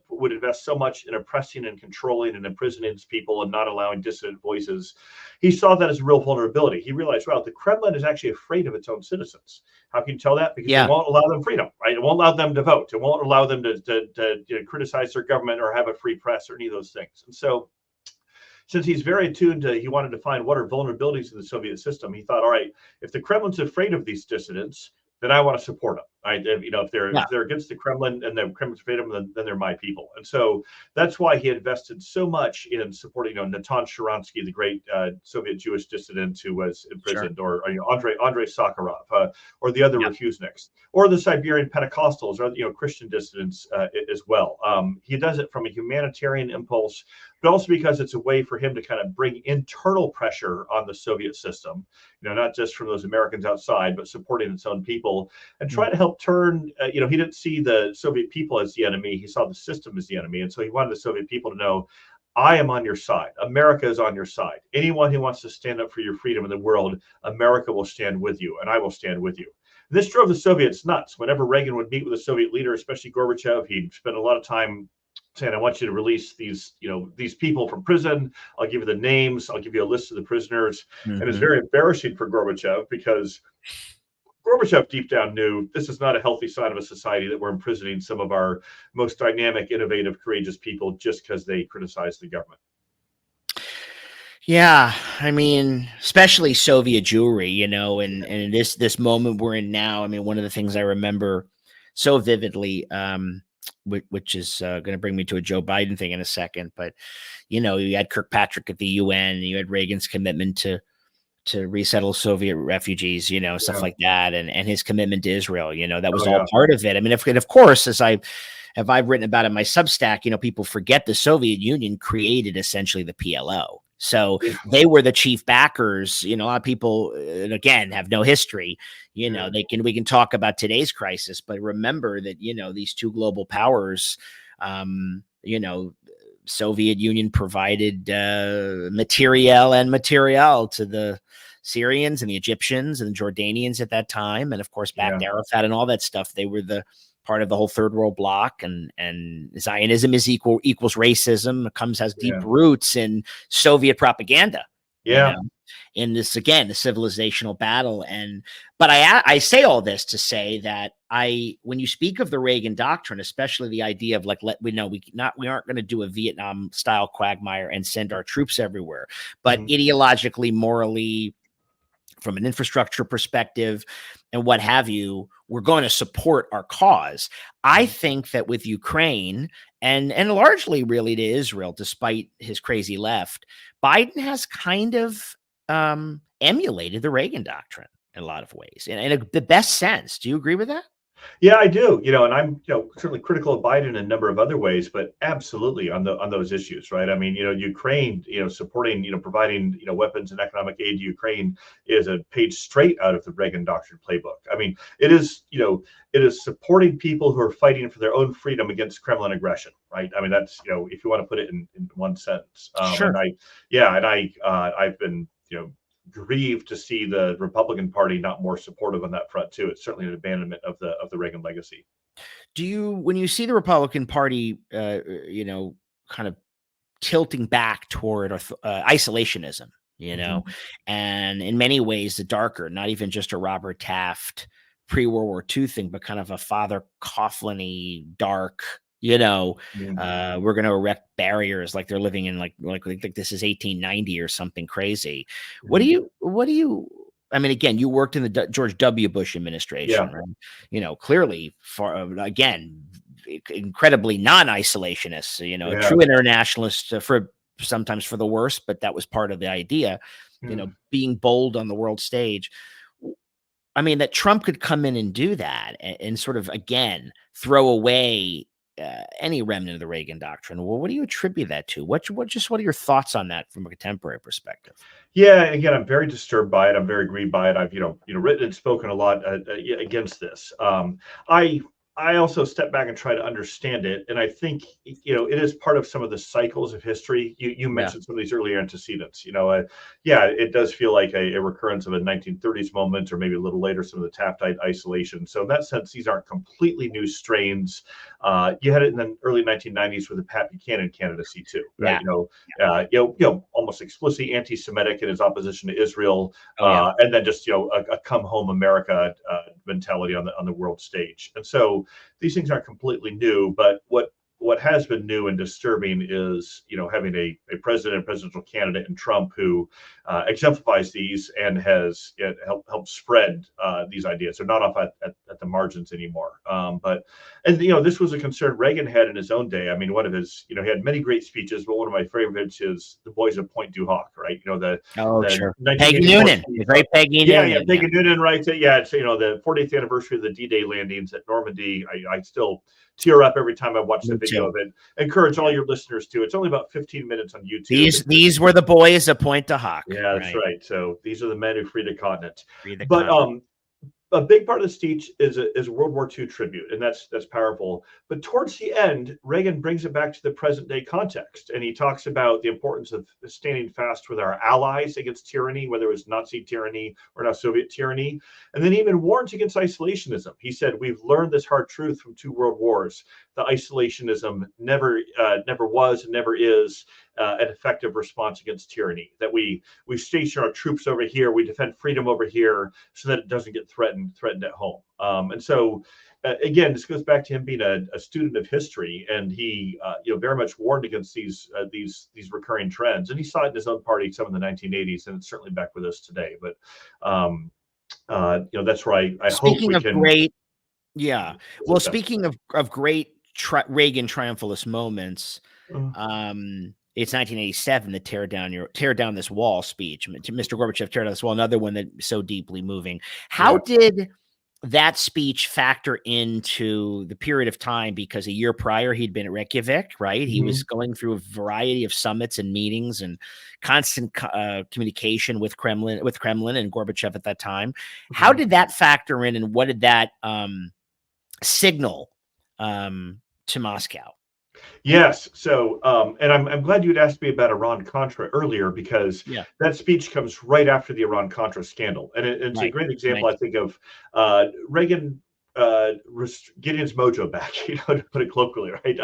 would invest so much in oppressing and controlling and imprisoning its people and not allowing dissident voices. He saw that as a real vulnerability. He realized, wow, the Kremlin is actually afraid of its own citizens. How can you tell that? Because it won't allow them freedom, right? It won't allow them to vote. It won't allow them to criticize their government or have a free press or any of those things. And so since he's very attuned to, he wanted to find what are vulnerabilities in the Soviet system. He thought, all right, if the Kremlin's afraid of these dissidents, then I want to support them. Right? If they're against the Kremlin and the Kremlin's afraid of them, then they're my people. And so that's why he invested so much in supporting, Natan Sharansky, the great Soviet Jewish dissident who was imprisoned, or Andrei Sakharov, or the other refuseniks, or the Siberian Pentecostals, or Christian dissidents as well. He does it from a humanitarian impulse, but also because it's a way for him to kind of bring internal pressure on the Soviet system, not just from those Americans outside, but supporting its own people and try to help turn, he didn't see the Soviet people as the enemy. He saw the system as the enemy. And so he wanted the Soviet people to know, I am on your side. America is on your side. Anyone who wants to stand up for your freedom in the world, America will stand with you, and I will stand with you. This drove the Soviets nuts. Whenever Reagan would meet with a Soviet leader, especially Gorbachev, he'd spend a lot of time saying, I want you to release these people from prison. I'll give you the names. I'll give you a list of the prisoners. And it's very embarrassing for Gorbachev because Gorbachev deep down knew this is not a healthy sign of a society that we're imprisoning some of our most dynamic, innovative, courageous people just because they criticize the government. Yeah, I mean, especially Soviet Jewry, and this moment we're in now. I mean, one of the things I remember so vividly, which is going to bring me to a Joe Biden thing in a second, but you had Kirkpatrick at the UN, you had Reagan's commitment to resettle Soviet refugees, stuff like that, and his commitment to Israel, that was all part of it. I mean, of course, as I've written about in my Substack, people forget the Soviet Union created essentially the PLO. So they were the chief backers. A lot of people, again, have no history. We can talk about today's crisis, but remember that, these two global powers, Soviet Union provided materiel to the Syrians and the Egyptians and the Jordanians at that time. And of course, backed Arafat and all that stuff. They were the part of the whole third world bloc, and Zionism is equals racism. It has deep roots in Soviet propaganda. In this, again, the civilizational battle. But I say all this to say that when you speak of the Reagan doctrine, especially the idea of we aren't going to do a Vietnam style quagmire and send our troops everywhere, but ideologically, morally, from an infrastructure perspective and what have you, we're going to support our cause. I think that with Ukraine and largely really to Israel, despite his crazy left, Biden has kind of emulated the Reagan doctrine in a lot of ways, in the best sense. Do you agree with that? Yeah, I do. And I'm certainly critical of Biden in a number of other ways, but absolutely on those issues, right? I mean, Ukraine, supporting, providing, weapons and economic aid to Ukraine is a page straight out of the Reagan doctrine playbook. I mean, it is supporting people who are fighting for their own freedom against Kremlin aggression, right? I mean, that's if you want to put it in one sentence. Sure. And I've been grieved to see the Republican Party not more supportive on that front too. It's certainly an abandonment of the Reagan legacy. When you see the Republican Party, kind of tilting back toward isolationism, and in many ways the darker, not even just a Robert Taft pre-World War II thing, but kind of a Father Coughlin-y dark. We're going to erect barriers like they're living in like this is 1890 or something crazy. What do you? I mean, again, you worked in the George W. Bush administration, right? Clearly, again, incredibly non-isolationist. True internationalist sometimes for the worse, but that was part of the idea. Being bold on the world stage. I mean, that Trump could come in and do that and sort of again throw away any remnant of the Reagan doctrine. Well, what do you attribute that to? What are your thoughts on that from a contemporary perspective? Yeah, again, I'm very disturbed by it. I'm very grieved by it. I've written and spoken a lot against this. I also step back and try to understand it, and I think it is part of some of the cycles of history. You mentioned some of these earlier antecedents. It does feel like a recurrence of a 1930s moment, or maybe a little later, some of the Taftite isolation. So in that sense, these aren't completely new strains. You had it in the early 1990s with the Pat Buchanan candidacy too, right? Almost explicitly anti-Semitic in his opposition to Israel, and then just a come home America mentality on the world stage. And so these things aren't completely new, but what has been new and disturbing is having a president and presidential candidate in Trump who exemplifies these and has helped spread these ideas. They're not off at the margins anymore. This was a concern Reagan had in his own day. I mean, one of his he had many great speeches, but one of my favorites is the boys of Point du Hoc, right? Sure. Peggy Noonan, the great Peggy Noonan. Yeah, Peggy Noonan, right? It's the 40th anniversary of the D-Day landings at Normandy. I still tear up every time I watch the video of it. Encourage all your listeners to. It's only about 15 minutes on YouTube. These were the boys of Point du Hoc. Yeah, that's right. So these are the men who freed the continent. A big part of the speech is World War II tribute, and that's powerful. But towards the end, Reagan brings it back to the present day context, and he talks about the importance of standing fast with our allies against tyranny, whether it was Nazi tyranny or now Soviet tyranny, and then even warns against isolationism. He said, "We've learned this hard truth from two world wars: the isolationism never was and never is, an effective response against tyranny. That we station our troops over here, we defend freedom over here, so that it doesn't get threatened at home. And so again, this goes back to him being a student of history, and he very much warned against these recurring trends, and he saw it in his own party some in the 1980s, and it's certainly back with us today. But that's where I hope Speaking we of can. great, yeah. Well, speaking of great Reagan triumphalist moments, it's 1987, the tear down this wall speech. Mr. Gorbachev, tear down this wall. Another one that's so deeply moving. How did that speech factor into the period of time? Because a year prior he'd been at Reykjavik, right? He was going through a variety of summits and meetings and constant communication with Kremlin and Gorbachev at that time. How did that factor in, and what did that signal to Moscow? Yes. So, and I'm glad you'd asked me about Iran-Contra earlier, because that speech comes right after the Iran-Contra scandal. And it's a great example, I think, of Reagan getting his mojo back, to put it colloquially, right?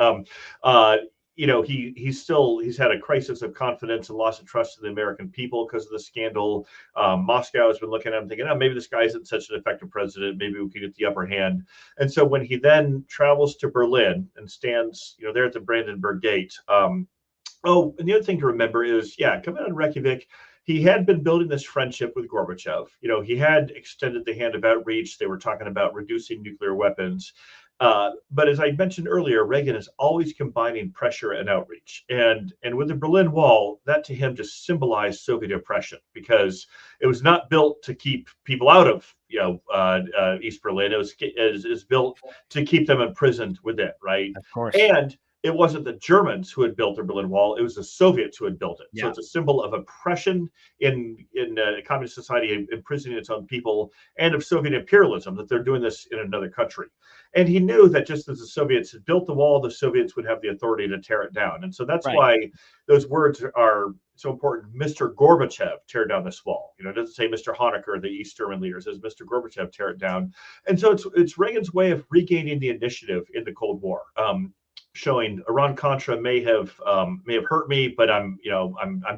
He's had a crisis of confidence and loss of trust in the American people because of the scandal. Moscow has been looking at him thinking, oh, maybe this guy isn't such an effective president. Maybe we can get the upper hand. And so when he then travels to Berlin and stands, there at the Brandenburg Gate. And the other thing to remember is, coming out of Reykjavik, he had been building this friendship with Gorbachev. He had extended the hand of outreach. They were talking about reducing nuclear weapons. But as I mentioned earlier, Reagan is always combining pressure and outreach. And with the Berlin Wall, that to him just symbolized Soviet oppression, because it was not built to keep people out of East Berlin. It was built to keep them imprisoned within, right? Of course. And it wasn't the Germans who had built the Berlin Wall; it was the Soviets who had built it. So it's a symbol of oppression in a communist society, imprisoning its own people, and of Soviet imperialism, that they're doing this in another country. And he knew that just as the Soviets had built the wall, the Soviets would have the authority to tear it down. And so that's why those words are so important. Mr. Gorbachev, tear down this wall. It doesn't say Mr. Honecker, the East German leader. It says Mr. Gorbachev, tear it down. And so it's Reagan's way of regaining the initiative in the Cold War. Showing Iran-Contra may have hurt me, but I'm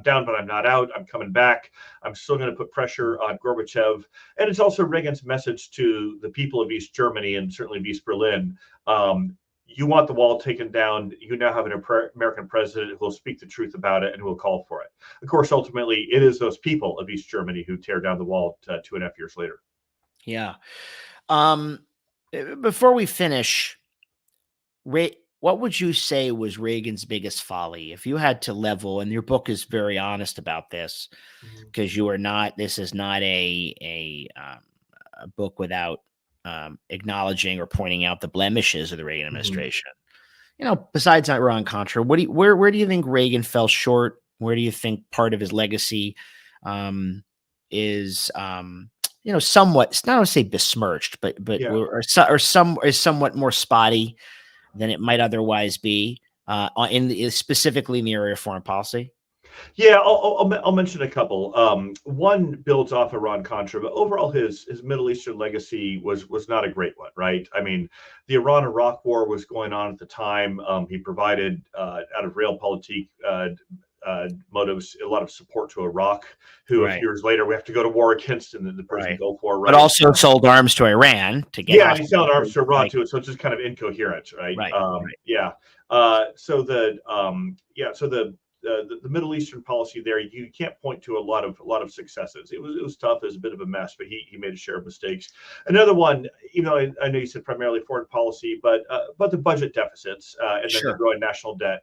down, but I'm not out. I'm coming back. I'm still going to put pressure on Gorbachev. And it's also Reagan's message to the people of East Germany, and certainly of East Berlin. You want the wall taken down. You now have an American president who will speak the truth about it and who will call for it. Of course, ultimately, it is those people of East Germany who tear down the wall 2.5 years later. Yeah. Before we finish, what would you say was Reagan's biggest folly? If you had to level, and your book is very honest about this, because this is not a book without acknowledging or pointing out the blemishes of the Reagan administration. Besides Iran-Contra, where do you think Reagan fell short? Where do you think part of his legacy is somewhat, not to say besmirched, but is somewhat more spotty than it might otherwise be, specifically in the area of foreign policy? Yeah, I'll mention a couple. One builds off Iran-Contra, but overall his Middle Eastern legacy was not a great one, right? I mean, the Iran-Iraq war was going on at the time. He provided, out of realpolitik motives, a lot of support to Iraq, who a few years later we have to go to war against in the Persian Gulf War, right? But also sold arms to Iran to get. Yeah, and he sold arms to Iran too, so it's just kind of incoherent, right? So the Middle Eastern policy there, you can't point to a lot of successes. It was tough. It was a bit of a mess, but he made a share of mistakes. Another one, I know you said primarily foreign policy, but the budget deficits and then the growing national debt.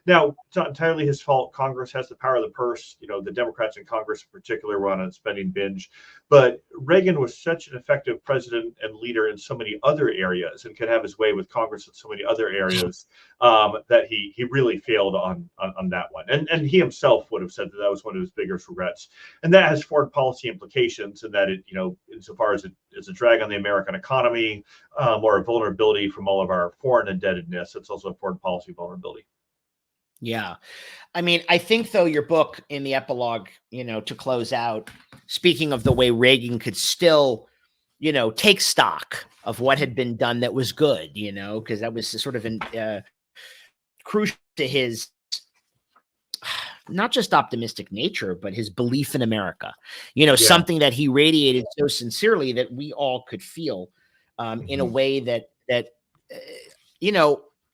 Now, it's not entirely his fault. Congress has the power of the purse. The Democrats in Congress in particular were on a spending binge. But Reagan was such an effective president and leader in so many other areas, and could have his way with Congress in so many other areas, that he really failed on that one. And he himself would have said that was one of his biggest regrets. And that has foreign policy implications, in that it, insofar as it is a drag on the American economy, or a vulnerability from all of our foreign indebtedness, it's also a foreign policy vulnerability. Yeah. I mean, I think, though, your book in the epilogue, to close out, speaking of the way Reagan could still, take stock of what had been done that was good, because that was sort of crucial to his not just optimistic nature, but his belief in America, something that he radiated so sincerely that we all could feel in a way that,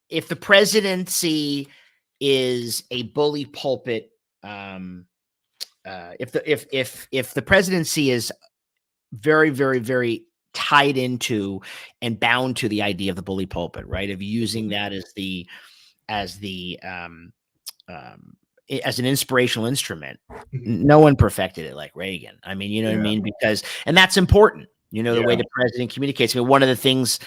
if the presidency is a bully pulpit, if the presidency is very, very, very tied into and bound to the idea of the bully pulpit, right? Of using that as an inspirational instrument. No one perfected it like Reagan. I mean, what I mean? And that's important, the way the president communicates. I mean, one of the things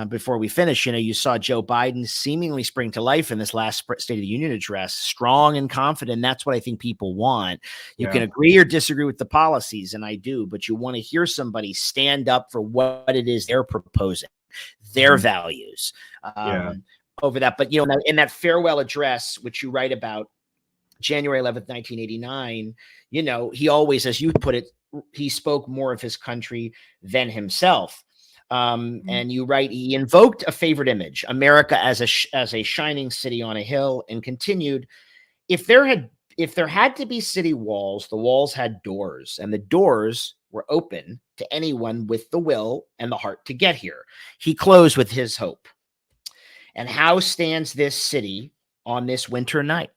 before we finish, you saw Joe Biden seemingly spring to life in this last State of the Union address, strong and confident. That's what I think people want. You can agree or disagree with the policies, and I do, but you want to hear somebody stand up for what it is they're proposing, their values over that. But, in that farewell address, which you write about, January 11th, 1989, he always, as you put it, he spoke more of his country than himself. And you write, he invoked a favorite image, America as a shining city on a hill, and continued, if there had to be city walls, the walls had doors, and the doors were open to anyone with the will and the heart to get here. He closed with his hope. And how stands this city on this winter night?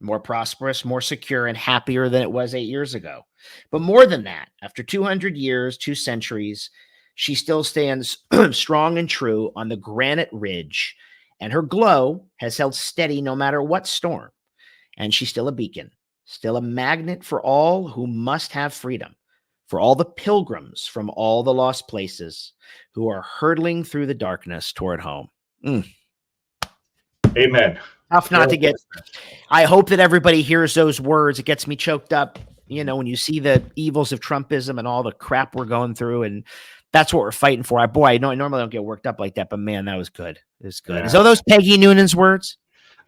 More prosperous, more secure, and happier than it was 8 years ago. But more than that, after 200 years, 2 centuries, she still stands strong and true on the granite ridge, and her glow has held steady no matter what storm. And she's still a beacon, still a magnet for all who must have freedom, for all the pilgrims from all the lost places who are hurtling through the darkness toward home. Amen. Tough not to get. I hope that everybody hears those words. It gets me choked up, when you see the evils of Trumpism and all the crap we're going through, and that's what we're fighting for. I normally don't get worked up like that, but man, that was good. It was good. Yeah. So those Peggy Noonan's words?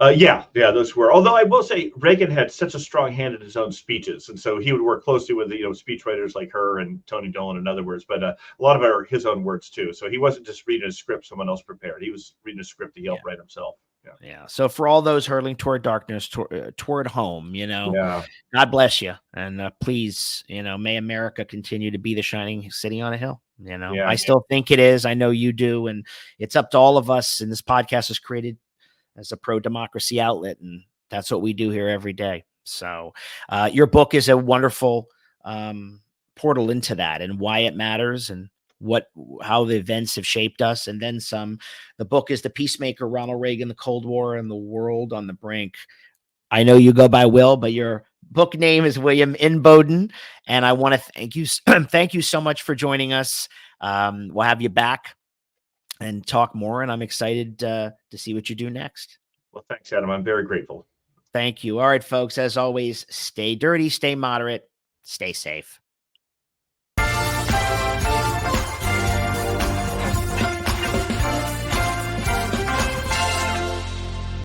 Yeah, those were. Although I will say, Reagan had such a strong hand in his own speeches, and so he would work closely with speechwriters like her and Tony Dolan and other words. But a lot of it are his own words too. So he wasn't just reading a script someone else prepared. He was reading a script that he helped write himself. Yeah. So for all those hurtling toward darkness, toward home, God bless you, and please, may America continue to be the shining city on a hill. I still think it is. I know you do, and it's up to all of us. And this podcast is created as a pro-democracy outlet, and that's what we do here every day. So your book is a wonderful portal into that and why it matters and how the events have shaped us, and then some. The book is The Peacemaker, Ronald Reagan, the Cold War, and the World on the Brink. I know you go by Will, but your book name is William Inboden, and I want to thank you. Thank you so much for joining us. We'll have you back and talk more, and I'm excited to see what you do next. Well, thanks, Adam. I'm very grateful. Thank you. All right, folks, as always, stay dirty, stay moderate, stay safe.